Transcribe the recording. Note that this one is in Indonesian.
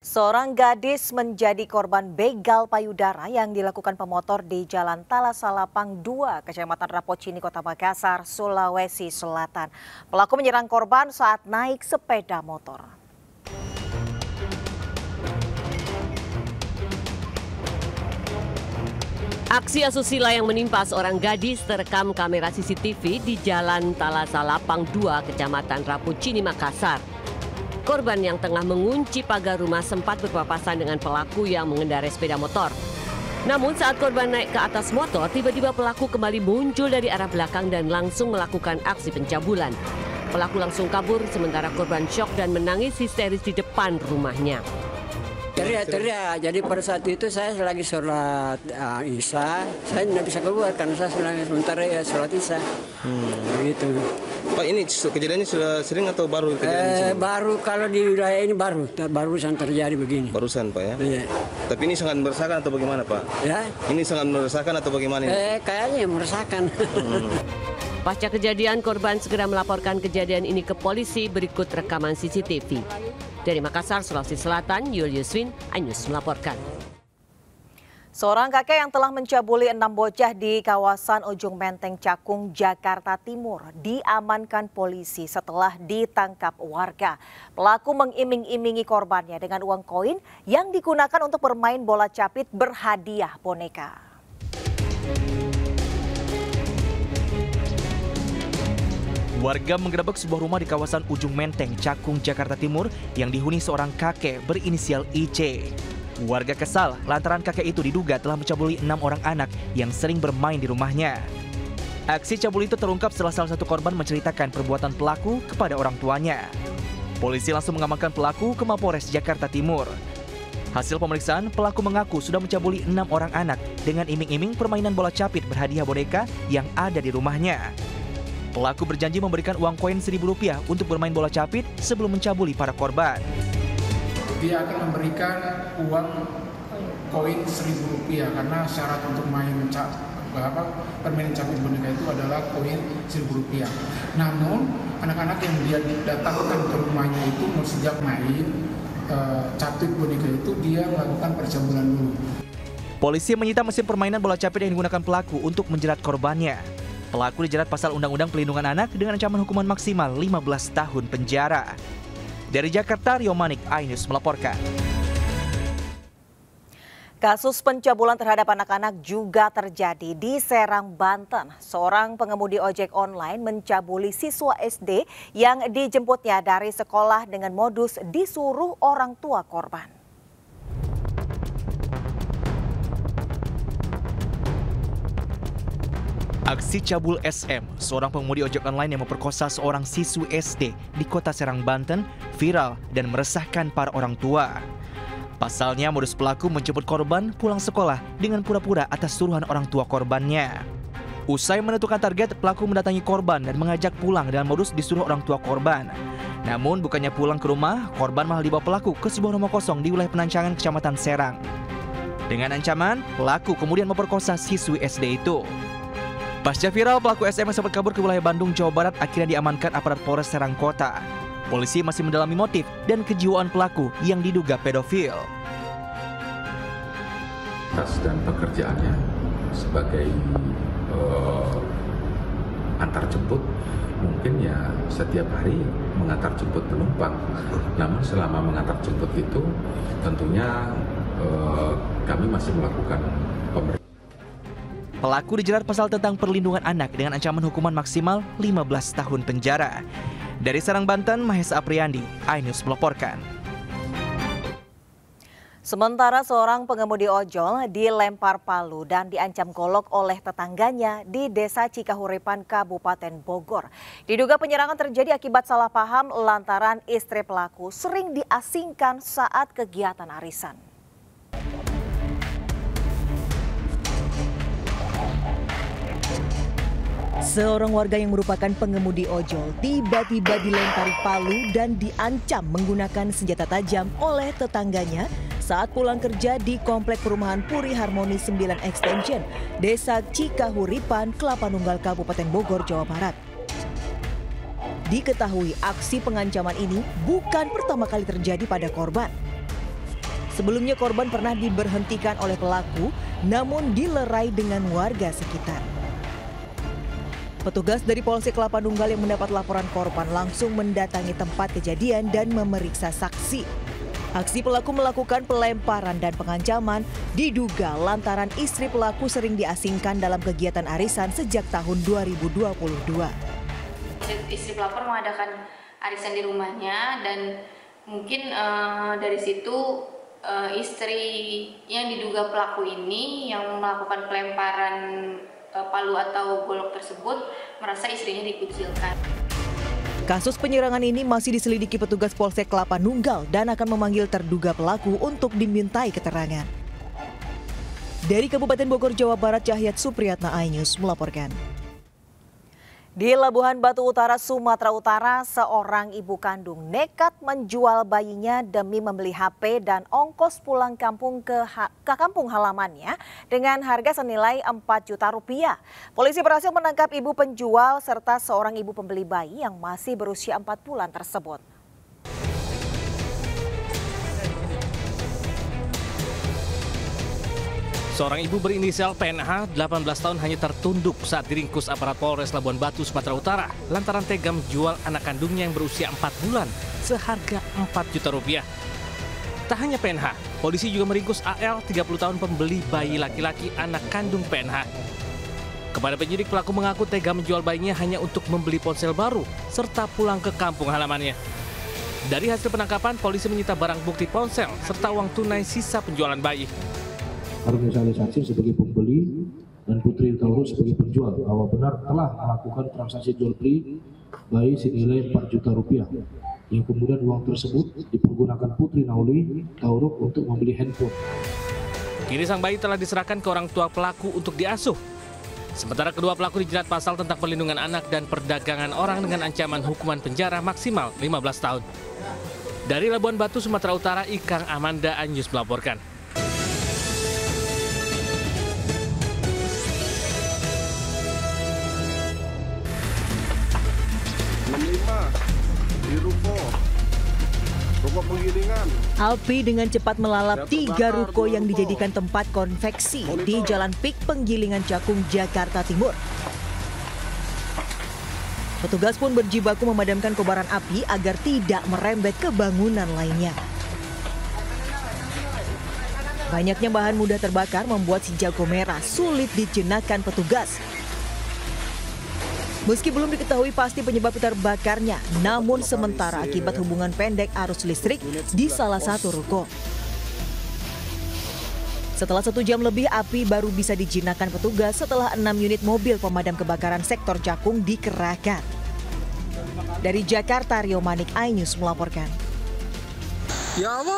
Seorang gadis menjadi korban begal payudara yang dilakukan pemotor di Jalan Talasalapang 2, Kecamatan Rapocini, Kota Makassar, Sulawesi Selatan. Pelaku menyerang korban saat naik sepeda motor. Aksi asusila yang menimpa seorang gadis terekam kamera CCTV di Jalan Talasalapang 2, Kecamatan Rapocini, Makassar. Korban yang tengah mengunci pagar rumah sempat berpapasan dengan pelaku yang mengendarai sepeda motor. Namun saat korban naik ke atas motor, tiba-tiba pelaku kembali muncul dari arah belakang dan langsung melakukan aksi pencabulan. Pelaku langsung kabur sementara korban syok dan menangis histeris di depan rumahnya. Teriak. Jadi pada saat itu saya lagi sholat Isya, saya tidak bisa keluar karena saya sementara ya sholat Isya. Begitu. Pak, ini kejadiannya sudah sering atau baru kejadian? Baru kalau di wilayah ini barusan terjadi begini. Barusan Pak ya? Iya. Tapi ini sangat meresahkan atau bagaimana Pak? Ya? Ini sangat meresahkan atau bagaimana? Kayaknya meresahkan. Pasca kejadian, korban segera melaporkan kejadian ini ke polisi. Berikut rekaman CCTV. Dari Makassar, Sulawesi Selatan, Julius Win, iNews melaporkan. Seorang kakek yang telah mencabuli 6 bocah di kawasan Ujung Menteng Cakung, Jakarta Timur diamankan polisi setelah ditangkap warga. Pelaku mengiming-imingi korbannya dengan uang koin yang digunakan untuk bermain bola capit berhadiah boneka. Warga menggerebek sebuah rumah di kawasan Ujung Menteng, Cakung, Jakarta Timur yang dihuni seorang kakek berinisial IC. Warga kesal lantaran kakek itu diduga telah mencabuli 6 orang anak yang sering bermain di rumahnya. Aksi cabul itu terungkap setelah salah satu korban menceritakan perbuatan pelaku kepada orang tuanya. Polisi langsung mengamankan pelaku ke Mapolres Jakarta Timur. Hasil pemeriksaan, pelaku mengaku sudah mencabuli 6 orang anak dengan iming-iming permainan bola capit berhadiah boneka yang ada di rumahnya. Pelaku berjanji memberikan uang koin Rp1.000 untuk bermain bola capit sebelum mencabuli para korban. Dia akan memberikan uang koin Rp1.000 karena syarat untuk permainan capit boneka itu adalah koin Rp1.000. Namun anak-anak yang dia datangkan ke rumahnya itu sejak main capit boneka itu dia melakukan percabulan dulu. Polisi menyita mesin permainan bola capit yang digunakan pelaku untuk menjerat korbannya. Pelaku dijerat pasal Undang-Undang Pelindungan Anak dengan ancaman hukuman maksimal 15 tahun penjara. Dari Jakarta, Rio Manik, iNews melaporkan. Kasus pencabulan terhadap anak-anak juga terjadi di Serang, Banten. Seorang pengemudi ojek online mencabuli siswa SD yang dijemputnya dari sekolah dengan modus disuruh orang tua korban. Aksi cabul SM, seorang pengemudi ojek online yang memperkosa seorang siswi SD di kota Serang, Banten, viral dan meresahkan para orang tua. Pasalnya, modus pelaku menjemput korban pulang sekolah dengan pura-pura atas suruhan orang tua korbannya. Usai menentukan target, pelaku mendatangi korban dan mengajak pulang dengan modus disuruh orang tua korban. Namun, bukannya pulang ke rumah, korban malah dibawa pelaku ke sebuah rumah kosong di wilayah Penancangan, Kecamatan Serang. Dengan ancaman, pelaku kemudian memperkosa siswi SD itu. Pasca viral, pelaku SM yang sempat kabur ke wilayah Bandung, Jawa Barat akhirnya diamankan aparat Polres Serang Kota. Polisi masih mendalami motif dan kejiwaan pelaku yang diduga pedofil. Tugas dan pekerjaannya sebagai antar jemput, mungkin ya setiap hari mengantar jemput penumpang. Namun selama mengantar jemput itu tentunya kami masih melakukan pemeriksaan. Pelaku dijerat pasal tentang perlindungan anak dengan ancaman hukuman maksimal 15 tahun penjara. Dari Serang, Banten, Mahesa Apriandi, iNews melaporkan. Sementara seorang pengemudi ojol dilempar palu dan diancam golok oleh tetangganya di Desa Cikahuripan, Kabupaten Bogor. Diduga penyerangan terjadi akibat salah paham lantaran istri pelaku sering diasingkan saat kegiatan arisan. Seorang warga yang merupakan pengemudi ojol tiba-tiba dilempari palu dan diancam menggunakan senjata tajam oleh tetangganya saat pulang kerja di Komplek Perumahan Puri Harmoni 9 Extension, Desa Cikahuripan, Kelapa Nunggal, Kabupaten Bogor, Jawa Barat. Diketahui aksi pengancaman ini bukan pertama kali terjadi pada korban. Sebelumnya korban pernah diberhentikan oleh pelaku, namun dilerai dengan warga sekitar. Petugas dari Polsek Kelapa Nunggal yang mendapat laporan korban langsung mendatangi tempat kejadian dan memeriksa saksi. Aksi pelaku melakukan pelemparan dan pengancaman diduga lantaran istri pelaku sering diasingkan dalam kegiatan arisan sejak tahun 2022. Istri pelapor mengadakan arisan di rumahnya dan mungkin dari situ istri yang diduga pelaku ini yang melakukan pelemparan palu atau golok tersebut merasa istrinya dikucilkan. Kasus penyerangan ini masih diselidiki petugas Polsek Kelapa Nunggal dan akan memanggil terduga pelaku untuk dimintai keterangan. Dari Kabupaten Bogor, Jawa Barat, Cahyat Supriyatna, iNews melaporkan. Di Labuhan Batu Utara, Sumatera Utara, seorang ibu kandung nekat menjual bayinya demi membeli HP dan ongkos pulang kampung ke kampung halamannya dengan harga senilai 4 juta rupiah. Polisi berhasil menangkap ibu penjual serta seorang ibu pembeli bayi yang masih berusia 4 bulan tersebut. Seorang ibu berinisial PNH, 18 tahun, hanya tertunduk saat diringkus aparat Polres Labuan Batu, Sumatera Utara lantaran tega menjual anak kandungnya yang berusia 4 bulan seharga 4 juta rupiah. Tak hanya PNH, polisi juga meringkus AL, 30 tahun, pembeli bayi laki-laki anak kandung PNH. Kepada penyidik, pelaku mengaku tega menjual bayinya hanya untuk membeli ponsel baru serta pulang ke kampung halamannya. Dari hasil penangkapan, polisi menyita barang bukti ponsel serta uang tunai sisa penjualan bayi. Organisasi Saksi sebagai pembeli dan Putri Taurus sebagai penjual bahwa benar telah melakukan transaksi jual beli bayi senilai 4 juta rupiah yang kemudian uang tersebut dipergunakan Putri Nauli Taurus untuk membeli handphone. Kini sang bayi telah diserahkan ke orang tua pelaku untuk diasuh. Sementara kedua pelaku dijerat pasal tentang perlindungan anak dan perdagangan orang dengan ancaman hukuman penjara maksimal 15 tahun. Dari Labuan Batu, Sumatera Utara, Ikang Amanda, iNews melaporkan. Di ruko penggilingan. Api dengan cepat melalap 3 ruko yang dijadikan tempat konveksi di Jalan Pik Penggilingan Cakung, Jakarta Timur. Petugas pun berjibaku memadamkan kobaran api agar tidak merembet ke bangunan lainnya. Banyaknya bahan mudah terbakar membuat si jago merah sulit dijinakkan petugas. Meski belum diketahui pasti penyebab terbakarnya, namun sementara akibat hubungan pendek arus listrik di salah satu ruko. Setelah 1 jam lebih, api baru bisa dijinakkan petugas setelah 6 unit mobil pemadam kebakaran sektor Cakung dikerahkan. Dari Jakarta, Rio Manik, iNews melaporkan. Ya Allah.